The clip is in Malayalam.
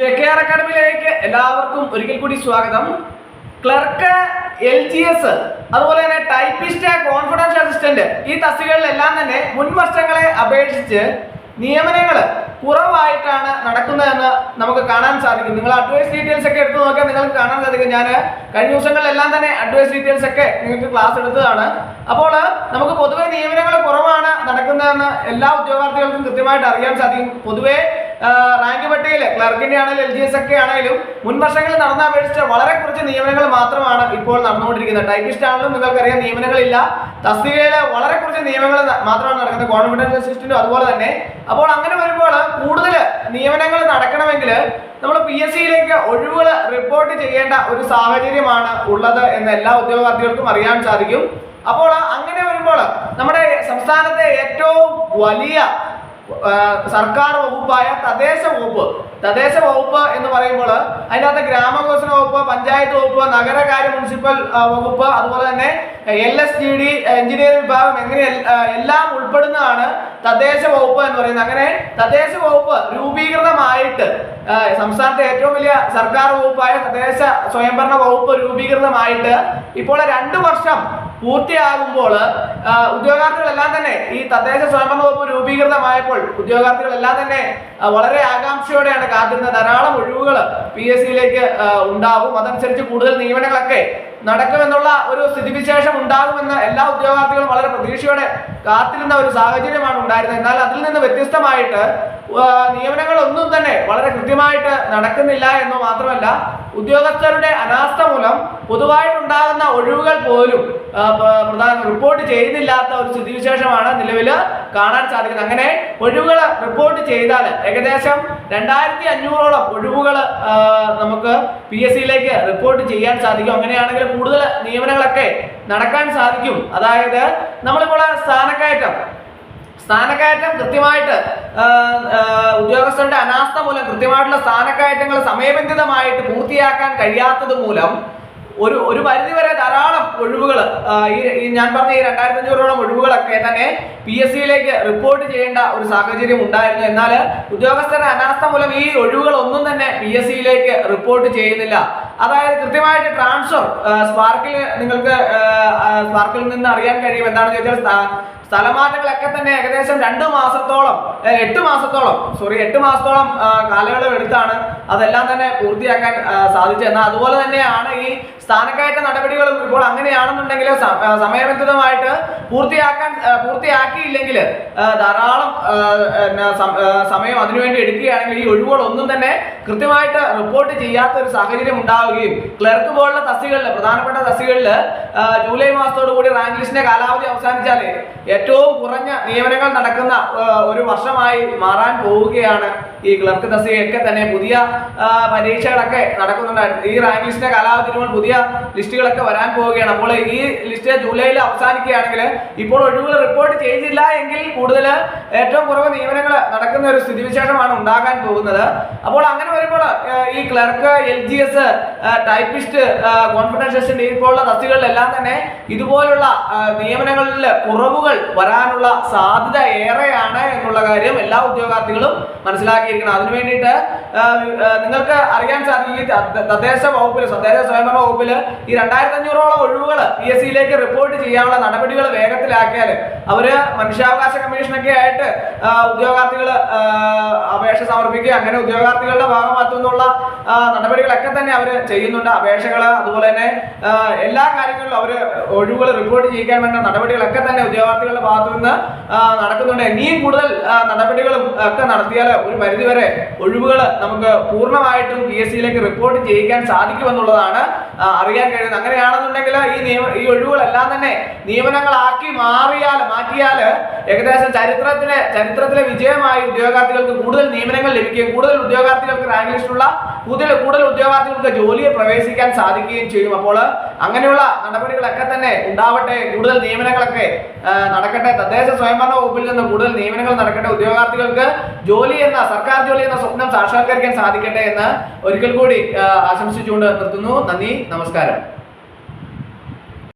JKR അക്കാഡമിയിലേക്ക് എല്ലാവർക്കും ഒരിക്കൽ കൂടി സ്വാഗതം. ക്ലർക്ക്, LGS, അതുപോലെ തന്നെ ടൈപ്പിസ്റ്റ്, കോൺഫിഡൻഷ്യൽ അസിസ്റ്റന്റ് ഈ തസ്തികകളിലെല്ലാം തന്നെ മുൻ വർഷങ്ങളെ അപേക്ഷിച്ച് നിയമനങ്ങൾ കുറവായിട്ടാണ് നടക്കുന്നതെന്ന് നമുക്ക് കാണാൻ സാധിക്കും. നിങ്ങൾ അഡ്വൈസ് ഡീറ്റെയിൽസ് ഒക്കെ എടുത്തു നോക്കിയാൽ നിങ്ങൾക്ക് കാണാൻ സാധിക്കും. ഞാൻ കഴിഞ്ഞ ദിവസങ്ങളിലെല്ലാം തന്നെ അഡ്വൈസ് ഡീറ്റെയിൽസ് ഒക്കെ നിങ്ങൾക്ക് ക്ലാസ് എടുത്തതാണ്. അപ്പോൾ നമുക്ക് പൊതുവെ നിയമനങ്ങൾ കുറവാണ് നടക്കുന്നതെന്ന് എല്ലാ ഉദ്യോഗാർത്ഥികൾക്കും കൃത്യമായിട്ട് അറിയാൻ സാധിക്കും. പൊതുവെ റാങ്ക് പട്ടികയിൽ ക്ലർക്കിന്റെ ആണെങ്കിലും LGS ഒക്കെ ആണെങ്കിലും മുൻ വർഷങ്ങളിൽ നടന്ന അപേക്ഷിച്ച് വളരെ കുറച്ച് നിയമനങ്ങൾ മാത്രമാണ് ഇപ്പോൾ നടന്നുകൊണ്ടിരിക്കുന്നത്. ടൈപ്പിസ്റ്റ് ആണെങ്കിലും നിങ്ങൾക്കറിയാം നിയമനങ്ങളില്ല. തസ്തികയിൽ വളരെ കുറച്ച് നിയമനങ്ങൾ മാത്രമാണ് നടക്കുന്നത്, കോൺഫിഡൻഷ്യൽ അസിസ്റ്റന്റും അതുപോലെ തന്നെ. അപ്പോൾ അങ്ങനെ വരുമ്പോൾ കൂടുതൽ നിയമനങ്ങൾ നടക്കണമെങ്കിൽ നമ്മൾ PSCയിലേക്ക് ഒഴിവുകൾ റിപ്പോർട്ട് ചെയ്യേണ്ട ഒരു സാഹചര്യമാണ് ഉള്ളത് എന്ന് എല്ലാ ഉദ്യോഗാർത്ഥികൾക്കും അറിയാൻ സാധിക്കും. അപ്പോൾ അങ്ങനെ വരുമ്പോൾ നമ്മുടെ സംസ്ഥാനത്തെ ഏറ്റവും വലിയ സർക്കാർ വകുപ്പായ തദ്ദേശ വകുപ്പ് എന്ന് പറയുമ്പോൾ അതിനകത്ത് ഗ്രാമവികസന വകുപ്പ്, പഞ്ചായത്ത് വകുപ്പ്, നഗരകാര്യ മുനിസിപ്പൽ വകുപ്പ്, അതുപോലെ തന്നെ LSGD എഞ്ചിനീയറിംഗ് വിഭാഗം എങ്ങനെ എല്ലാം ഉൾപ്പെടുന്നതാണ് തദ്ദേശ വകുപ്പ് എന്ന് പറയുന്നത്. അങ്ങനെ തദ്ദേശ വകുപ്പ് രൂപീകൃതമായിട്ട് സംസ്ഥാനത്തെ ഏറ്റവും വലിയ സർക്കാർ വകുപ്പായ തദ്ദേശ സ്വയംഭരണ വകുപ്പ് രൂപീകൃതമായിട്ട് ഇപ്പോൾ 2 വർഷം പൂർത്തിയാകുമ്പോൾ ഉദ്യോഗാർത്ഥികളെല്ലാം തന്നെ ഈ തദ്ദേശ സ്വയംഭരണ വകുപ്പ് രൂപീകൃതമായപ്പോൾ ഉദ്യോഗാർത്ഥികളെല്ലാം തന്നെ വളരെ ആകാംക്ഷയോടെയാണ് കാത്തിരുന്നത്. ധാരാളം ഒഴിവുകൾ PSCയിലേക്ക് ഉണ്ടാകും, അതനുസരിച്ച് കൂടുതൽ നിയമനങ്ങളൊക്കെ നടക്കുമെന്നുള്ള ഒരു സ്ഥിതിവിശേഷം ഉണ്ടാകുമെന്ന് എല്ലാ ഉദ്യോഗാർത്ഥികളും വളരെ പ്രതീക്ഷയോടെ കാത്തിരുന്ന ഒരു സാഹചര്യമാണ് ഉണ്ടായിരുന്നത്. എന്നാൽ അതിൽ നിന്ന് വ്യത്യസ്തമായിട്ട് നിയമനങ്ങളൊന്നും തന്നെ വളരെ കൃത്യമായിട്ട് നടക്കുന്നില്ല എന്ന് മാത്രമല്ല, ഉദ്യോഗസ്ഥരുടെ അനാസ്ഥ മൂലം പൊതുവായിട്ടുണ്ടാകുന്ന ഒഴിവുകൾ പോലും റിപ്പോർട്ട് ചെയ്യുന്നില്ലാത്ത ഒരു സ്ഥിതിവിശേഷമാണ് നിലവിൽ കാണാൻ സാധിക്കുന്നത്. അങ്ങനെ ഒഴിവുകൾ റിപ്പോർട്ട് ചെയ്താൽ ഏകദേശം 2500ഓളം ഒഴിവുകൾ നമുക്ക് PSCയിലേക്ക് റിപ്പോർട്ട് ചെയ്യാൻ സാധിക്കും. അങ്ങനെയാണെങ്കിൽ കൂടുതൽ നിയമനങ്ങളൊക്കെ നടക്കാൻ സാധിക്കും. അതായത് നമ്മളിപ്പോൾ സ്ഥാനക്കയറ്റം കൃത്യമായിട്ട് ഉദ്യോഗസ്ഥരുടെ അനാസ്ഥ മൂലം കൃത്യമായിട്ടുള്ള സ്ഥാനക്കയറ്റങ്ങൾ സമയബന്ധിതമായിട്ട് പൂർത്തിയാക്കാൻ കഴിയാത്തത് മൂലം ഒരു പരിധിവരെ ധാരാളം ഒഴിവുകൾ ഈ ഞാൻ പറഞ്ഞ ഈ 2500ഓളം ഒഴിവുകളൊക്കെ തന്നെ PSCയിലേക്ക് റിപ്പോർട്ട് ചെയ്യേണ്ട ഒരു സാഹചര്യം ഉണ്ടായിരുന്നു. എന്നാൽ ഉദ്യോഗസ്ഥരുടെ അനാസ്ഥ മൂലം ഈ ഒഴിവുകൾ ഒന്നും തന്നെ PSCയിലേക്ക് റിപ്പോർട്ട് ചെയ്യുന്നില്ല. അതായത് കൃത്യമായിട്ട് ട്രാൻസ്ഫർ നിങ്ങൾക്ക് സ്പാർക്കിൽ നിന്ന് അറിയാൻ കഴിയും. എന്താണെന്ന് ചോദിച്ചാൽ സ്ഥലമാറ്റങ്ങളൊക്കെ തന്നെ ഏകദേശം 8 മാസത്തോളം കാലയളവ് എടുത്താണ് അതെല്ലാം തന്നെ പൂർത്തിയാക്കാൻ സാധിച്ചത്. എന്നാൽ അതുപോലെ തന്നെയാണ് ഈ സ്ഥാനക്കയറ്റ നടപടികളും ഇപ്പോൾ അങ്ങനെയാണെന്നുണ്ടെങ്കിൽ സമയബന്ധിതമായിട്ട് പൂർത്തിയാക്കിയില്ലെങ്കിൽ ധാരാളം സമയം അതിനുവേണ്ടി എടുക്കുകയാണെങ്കിൽ ഈ ഒഴിവുകളൊന്നും തന്നെ കൃത്യമായിട്ട് റിപ്പോർട്ട് ചെയ്യാത്ത ഒരു സാഹചര്യം ഉണ്ടാവുകയും ക്ലർക്ക് പോലുള്ള തസ്തികകളിൽ, പ്രധാനപ്പെട്ട തസ്തികകളിൽ ജൂലൈ മാസത്തോടു കൂടി റാങ്ക് ലിസ്റ്റിന്റെ കാലാവധി അവസാനിച്ചാൽ ഏറ്റവും കുറഞ്ഞ നിയമനങ്ങൾ നടക്കുന്ന ഒരു വർഷമായി മാറാൻ പോവുകയാണ്. ഈ ക്ലർക്ക് തസ്തികയൊക്കെ തന്നെ പുതിയ പരീക്ഷകളൊക്കെ നടക്കുന്നുണ്ടായിരുന്നു. ഈ റാങ്ക് ലിസ്റ്റിന്റെ കാലാവധി പുതിയ ലിസ്റ്റുകളൊക്കെ വരാൻ പോവുകയാണ്. അപ്പോൾ ഈ ലിസ്റ്റ് ജൂലൈയിൽ അവസാനിക്കുകയാണെങ്കിൽ ഇപ്പോൾ ഒഴിവുകൾ റിപ്പോർട്ട് ചെയ്തില്ല എങ്കിൽ കൂടുതൽ ഏറ്റവും കുറവ് നിയമനങ്ങൾ നടക്കുന്ന ഒരു സ്ഥിതിവിശേഷമാണ് ഉണ്ടാകാൻ പോകുന്നത്. അപ്പോൾ അങ്ങനെ വരുമ്പോൾ ഈ clerk, LGS, typist, confidential assistant ഇപ്പോഴുള്ള തസ്തികകളിലെല്ലാം തന്നെ ഇതുപോലുള്ള നിയമനങ്ങളിൽ കുറവുകൾ വരാനുള്ള സാധ്യത ഏറെയാണ് എന്നുള്ള കാര്യം എല്ലാ ഉദ്യോഗാർത്ഥികളും മനസ്സിലാക്കിയിരിക്കണം. അതിനു വേണ്ടിയിട്ട് നിങ്ങൾക്ക് അറിയാൻ സാധിക്കും, തദ്ദേശ സ്വയംഭരണ വകുപ്പിൽ ഈ 2500ഓളം ഒഴിവുകൾ PSCയിലേക്ക് റിപ്പോർട്ട് ചെയ്യാനുള്ള നടപടികൾ വേഗത്തിലാക്കിയാൽ അവര് മനുഷ്യാവകാശ കമ്മീഷനൊക്കെ ആയിട്ട് ഉദ്യോഗാർത്ഥികൾ അപേക്ഷ സമർപ്പിക്കുക, അങ്ങനെ ഉദ്യോഗാർത്ഥികളുടെ ഭാഗത്തു നിന്നുള്ള നടപടികളൊക്കെ തന്നെ അവർ ചെയ്യുന്നുണ്ട്. അപേക്ഷകൾ അതുപോലെ തന്നെ എല്ലാ കാര്യങ്ങളിലും അവർ ഒഴിവുകൾ റിപ്പോർട്ട് ചെയ്യിക്കാൻ വേണ്ട നടപടികളൊക്കെ തന്നെ ഉദ്യോഗാർത്ഥികളുടെ ഭാഗത്തു നിന്ന് നടക്കുന്നുണ്ട്. ഇനിയും കൂടുതൽ നടപടികളും ഒക്കെ നടത്തിയാൽ ഒരു പരിധിവരെ ഒഴിവുകൾ നമുക്ക് പൂർണ്ണമായിട്ടും PSCയിലേക്ക് റിപ്പോർട്ട് ചെയ്യിക്കാൻ സാധിക്കുമെന്നുള്ളതാണ് അറിയാൻ കഴിയുന്നത്. അങ്ങനെയാണെന്നുണ്ടെങ്കിൽ ഈ ഒഴിവുകളെല്ലാം തന്നെ നിയമനങ്ങളാക്കി മാറ്റിയാൽ ഏകദേശം ചരിത്രത്തിലെ വിജയമായി ഉദ്യോഗാർത്ഥികൾക്ക് കൂടുതൽ നിയമനങ്ങൾ ലഭിക്കുകയും കൂടുതൽ ഉദ്യോഗാർത്ഥികൾക്ക് റാങ്ക് ലിസ്റ്റുള്ള കൂടുതൽ ഉദ്യോഗാർത്ഥികൾക്ക് ജോലിയിൽ പ്രവേശിക്കാൻ സാധിക്കുകയും ചെയ്യും. അപ്പോൾ അങ്ങനെയുള്ള നടപടികളൊക്കെ തന്നെ ഉണ്ടാവട്ടെ, കൂടുതൽ നിയമനങ്ങളൊക്കെ നടക്കട്ടെ, തദ്ദേശ സ്വയംഭരണ വകുപ്പിൽ നിന്ന് കൂടുതൽ നിയമനങ്ങൾ നടക്കട്ടെ, ഉദ്യോഗാർത്ഥികൾക്ക് സർക്കാർ ജോലി എന്ന സ്വപ്നം സാക്ഷാത്കരിക്കാൻ സാധിക്കട്ടെ എന്ന് ഒരിക്കൽ കൂടി ആശംസിച്ചുകൊണ്ട് നിർത്തുന്നു. നന്ദി, നമസ്കാരം.